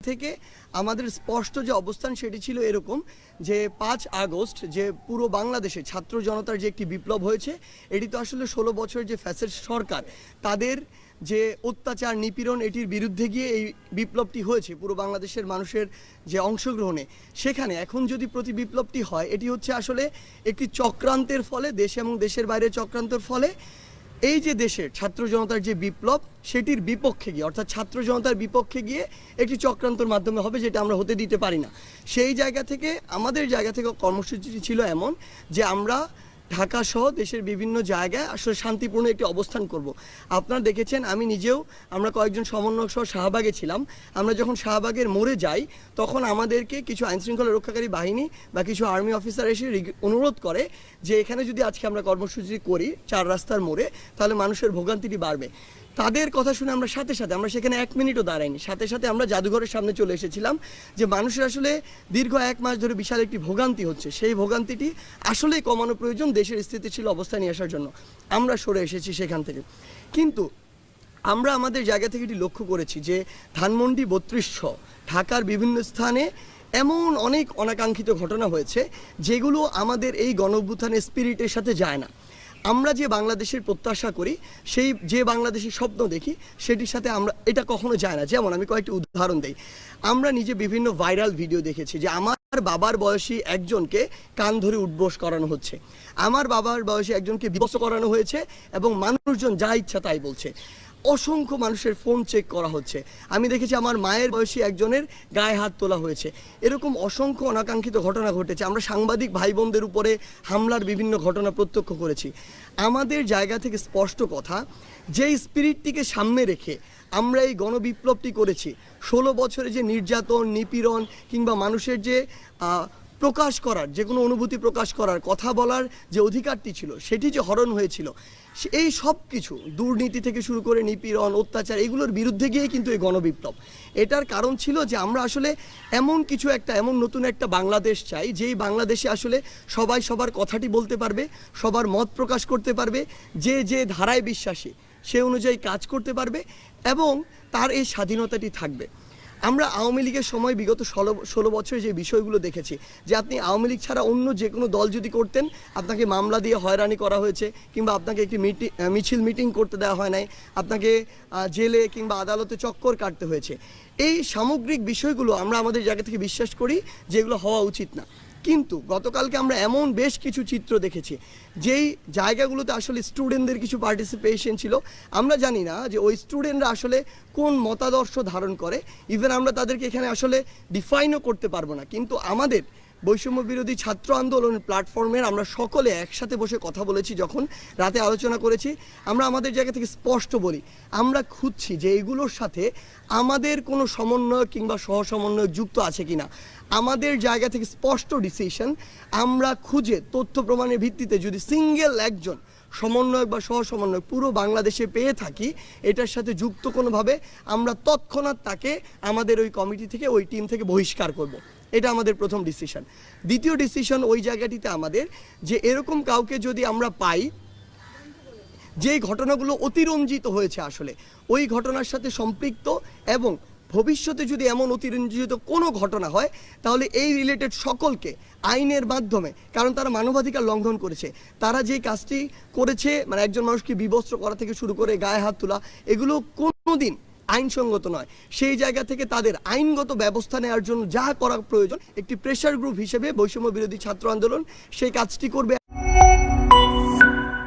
থেকে আমাদের স্পষ্ট যে অবস্থান সেটি ছিল এরকম যে 5 আগস্ট যে পুরো বাংলাদেশে ছাত্র জনতার যে একটি বিপ্লব হয়েছে, এটি তো আসলে 16 বছরের যে ফ্যাসিস্ট সরকার তাদের যে অত্যাচার নিপীড়ন এটির বিরুদ্ধে গিয়ে এই বিপ্লবটি হয়েছে পুরো বাংলাদেশের মানুষের যে অংশগ্রহণে। সেখানে এখন যদি প্রতি বিপ্লবটি হয়, এটি হচ্ছে আসলে একটি চক্রান্তের ফলে, দেশে এবং দেশের বাইরে চক্রান্তের ফলে এই যে দেশের ছাত্র জনতার যে বিপ্লব সেটির বিপক্ষে গিয়ে, অর্থাৎ ছাত্র জনতার বিপক্ষে গিয়ে একটি চক্রান্তর মাধ্যমে হবে, যেটা আমরা হতে দিতে পারি না। সেই জায়গা থেকে আমাদের জায়গা থেকে কর্মসূচিটি ছিল এমন যে আমরা ঢাকা সহ দেশের বিভিন্ন জায়গায় আসলে শান্তিপূর্ণ একটি অবস্থান করব। আপনারা দেখেছেন, আমি নিজেও, আমরা কয়েকজন সমন্বয়ক সহ শাহবাগে ছিলাম। আমরা যখন শাহবাগের মোড়ে যাই তখন আমাদেরকে কিছু আইনশৃঙ্খলা রক্ষাকারী বাহিনী বা কিছু আর্মি অফিসার এসে অনুরোধ করে যে এখানে যদি আজকে আমরা কর্মসূচি করি 4 রাস্তার মোড়ে, তাহলে মানুষের ভোগান্তিটি বাড়বে। তাদের কথা শুনে আমরা সাথে আমরা সেখানে 1 মিনিটও দাঁড়াইনি, সাথে আমরা জাদুঘরের সামনে চলে এসেছিলাম যে মানুষের আসলে দীর্ঘ 1 মাস ধরে বিশাল একটি ভোগান্তি হচ্ছে, সেই ভোগান্তিটি আসলেই কমানো প্রয়োজন দেশের স্থিতিশীল অবস্থা নিয়ে আসার জন্য। আমরা সরে এসেছি সেখান থেকে। কিন্তু আমরা আমাদের জায়গা থেকে এটি লক্ষ্য করেছি যে ধানমন্ডি 3200 ঢাকার বিভিন্ন স্থানে এমন অনেক অনাকাঙ্ক্ষিত ঘটনা হয়েছে যেগুলো আমাদের এই গণঅভ্যুত্থানের স্পিরিটের সাথে যায় না। আমরা যে বাংলাদেশের প্রত্যাশা করি, সেই যে বাংলাদেশের স্বপ্ন দেখি, সেটির সাথে আমরা এটা কখনো যায় না। যেমন আমি কয়েকটি উদাহরণ দেই। আমরা নিজে বিভিন্ন ভাইরাল ভিডিও দেখেছি যে আমার বাবার বয়সী একজনকে কান ধরে উঠবোস করানো হচ্ছে, আমার বাবার বয়সী একজনকে বিবস্ত্র করানো হয়েছে এবং মানুষজন যা ইচ্ছা তাই বলছে। অসংখ্য মানুষের ফোন চেক করা হচ্ছে। আমি দেখেছি আমার মায়ের বয়সী একজনের গায়ে হাত তোলা হয়েছে। এরকম অসংখ্য অনাকাঙ্ক্ষিত ঘটনা ঘটেছে। আমরা সাংবাদিক ভাই বোনদের উপরে হামলার বিভিন্ন ঘটনা প্রত্যক্ষ করেছি। আমাদের জায়গা থেকে স্পষ্ট কথা, যেই স্পিরিটটিকে সামনে রেখে আমরা এই গণবিপ্লবটি করেছি, 16 বছরে যে নির্যাতন, নিপীড়ন কিংবা মানুষের যে প্রকাশ করার, যে কোনো অনুভূতি প্রকাশ করার, কথা বলার যে অধিকারটি ছিল সেটি যে হরণ হয়েছিল, এই সব কিছু দুর্নীতি থেকে শুরু করে নিপীড়ন, অত্যাচার, এগুলোর বিরুদ্ধে গিয়ে কিন্তু এই গণবিপ্লব। এটার কারণ ছিল যে আমরা আসলে এমন কিছু একটা, এমন নতুন একটা বাংলাদেশ চাই, যেই বাংলাদেশে আসলে সবাই সবার কথাটি বলতে পারবে, সবার মত প্রকাশ করতে পারবে, যে যে ধারায় বিশ্বাসী সে অনুযায়ী কাজ করতে পারবে এবং তার এই স্বাধীনতাটি থাকবে। আমরা আওয়ামী লীগের সময় বিগত 16 বছরে যে বিষয়গুলো দেখেছি, যে আপনি আওয়ামী লীগ ছাড়া অন্য যে কোনো দল যদি করতেন, আপনাকে মামলা দিয়ে হয়রানি করা হয়েছে, কিংবা আপনাকে একটি মিটিং করতে দেওয়া হয় নাই, আপনাকে জেলে কিংবা আদালতে চক্কর কাটতে হয়েছে। এই সামগ্রিক বিষয়গুলো আমরা আমাদের জায়গা থেকে বিশ্বাস করি যে এগুলো হওয়া উচিত না। কিন্তু গতকালকে আমরা এমন বেশ কিছু চিত্র দেখেছি যেই জায়গাগুলোতে আসলে স্টুডেন্টদের কিছু পার্টিসিপেশন ছিল। আমরা জানি না যে ওই স্টুডেন্টরা আসলে কোন মতাদর্শ ধারণ করে, ইভেন আমরা তাদেরকে এখানে আসলে ডিফাইনও করতে পারবো না। কিন্তু আমাদের বৈষম্য বিরোধী ছাত্র আন্দোলন প্ল্যাটফর্মের আমরা সকলে একসাথে বসে কথা বলেছি, যখন রাতে আলোচনা করেছি, আমরা আমাদের জায়গা থেকে স্পষ্ট বলি, আমরা খুঁজছি যে এগুলোর সাথে আমাদের কোনো সমন্বয় কিংবা সহসমন্বয় যুক্ত আছে কিনা। আমাদের জায়গা থেকে স্পষ্ট ডিসিশন, আমরা খুঁজে তথ্য প্রমাণের ভিত্তিতে যদি সিঙ্গেল একজন সমন্বয়ক বা সহসমন্বয়ক পুরো বাংলাদেশে পেয়ে থাকি, এটার সাথে যুক্ত কোনোভাবে, আমরা তৎক্ষণাৎ তাকে আমাদের ওই কমিটি থেকে, ওই টিম থেকে বহিষ্কার করব। এটা আমাদের প্রথম ডিসিশন। দ্বিতীয় ডিসিশন ওই জায়গাটিতে আমাদের, যে এরকম কাউকে যদি আমরা পাই যেই ঘটনাগুলো অতিরঞ্জিত হয়েছে, আসলে ওই ঘটনার সাথে সম্পৃক্ত, এবং ভবিষ্যতে যদি এমন অতিরঞ্জিত কোনো ঘটনা হয়, তাহলে এই রিলেটেড সকলকে আইনের মাধ্যমে, কারণ তারা মানবাধিকার লঙ্ঘন করেছে, তারা যে কাজটি করেছে, মানে একজন মানুষকে বিবস্ত্র করা থেকে শুরু করে গায়ে হাত তোলা, এগুলো কোনোদিন আইনসঙ্গত নয়। সেই জায়গা থেকে তাদের আইনগত ব্যবস্থা নেওয়ার জন্য যা করা প্রয়োজন, একটি প্রেশার গ্রুপ হিসেবে বৈষম্য বিরোধী ছাত্র আন্দোলন সেই কাজটি করবে।